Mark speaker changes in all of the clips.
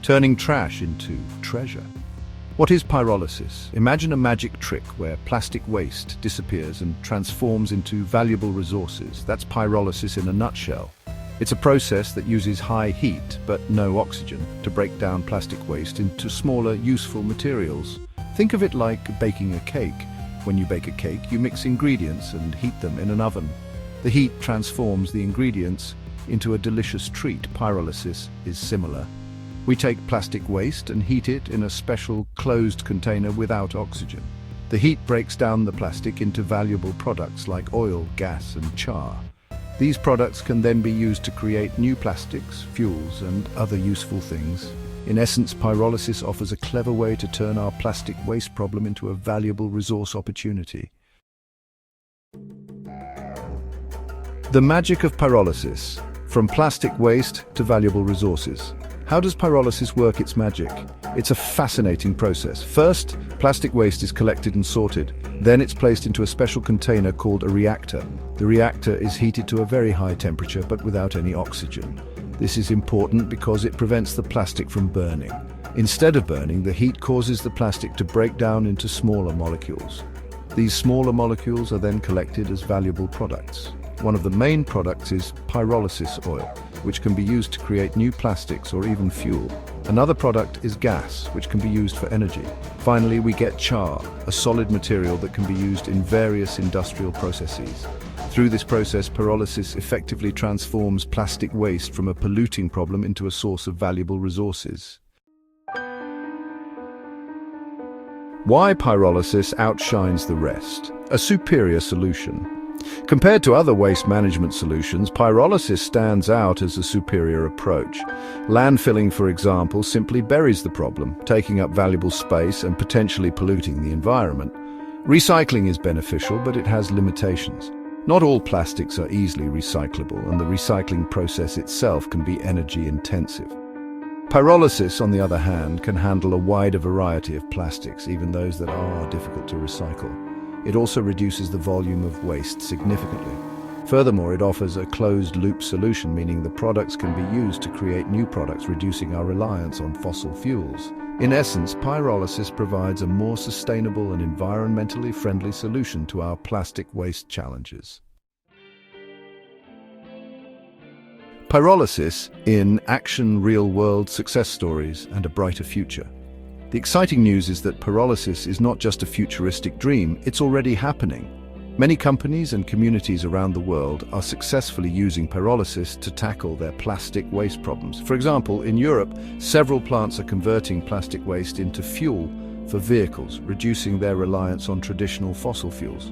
Speaker 1: turning trash into treasure. What is pyrolysis? Imagine a magic trick where plastic waste disappears and transforms into valuable resources. That's pyrolysis in a nutshell. It's a process that uses high heat, but no oxygen, to break down plastic waste into smaller, useful materials. Think of it like baking a cake. When you bake a cake, you mix ingredients and heat them in an oven. The heat transforms the ingredients into a delicious treat. Pyrolysis is similar. We take plastic waste and heat it in a special closed container without oxygen. The heat breaks down the plastic into valuable products like oil, gas, and char. These products can then be used to create new plastics, fuels, and other useful things. In essence, pyrolysis offers a clever way to turn our plastic waste problem into a valuable resource opportunity. The magic of pyrolysis, from plastic waste to valuable resources. How does pyrolysis work its magic? It's a fascinating process. First, plastic waste is collected and sorted. Then it's placed into a special container called a reactor. The reactor is heated to a very high temperature but without any oxygen. This is important because it prevents the plastic from burning. Instead of burning, the heat causes the plastic to break down into smaller molecules. These smaller molecules are then collected as valuable products. One of the main products is pyrolysis oil, which can be used to create new plastics or even fuel. Another product is gas, which can be used for energy. Finally, we get char, a solid material that can be used in various industrial processes. Through this process, pyrolysis effectively transforms plastic waste from a polluting problem into a source of valuable resources. Why pyrolysis outshines the rest? A superior solution. Compared to other waste management solutions, pyrolysis stands out as a superior approach. Landfilling, for example, simply buries the problem, taking up valuable space and potentially polluting the environment. Recycling is beneficial, but it has limitations. Not all plastics are easily recyclable, and the recycling process itself can be energy-intensive. Pyrolysis, on the other hand, can handle a wider variety of plastics, even those that are difficult to recycle. It also reduces the volume of waste significantly. Furthermore, it offers a closed-loop solution, meaning the products can be used to create new products, reducing our reliance on fossil fuels. In essence, pyrolysis provides a more sustainable and environmentally friendly solution to our plastic waste challenges. Pyrolysis in action, real-world success stories, and a brighter future. The exciting news is that pyrolysis is not just a futuristic dream, it's already happening. Many companies and communities around the world are successfully using pyrolysis to tackle their plastic waste problems. For example, in Europe, several plants are converting plastic waste into fuel for vehicles, reducing their reliance on traditional fossil fuels.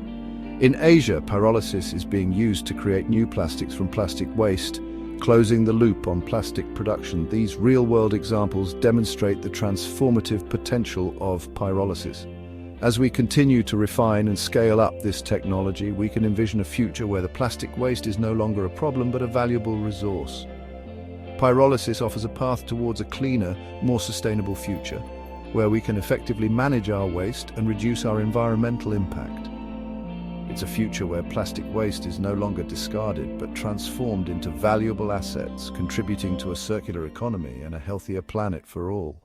Speaker 1: In Asia, pyrolysis is being used to create new plastics from plastic waste, closing the loop on plastic production. These real-world examples demonstrate the transformative potential of pyrolysis. As we continue to refine and scale up this technology, we can envision a future where the plastic waste is no longer a problem but a valuable resource. Pyrolysis offers a path towards a cleaner, more sustainable future, where we can effectively manage our waste and reduce our environmental impact. It's a future where plastic waste is no longer discarded but transformed into valuable assets, contributing to a circular economy and a healthier planet for all.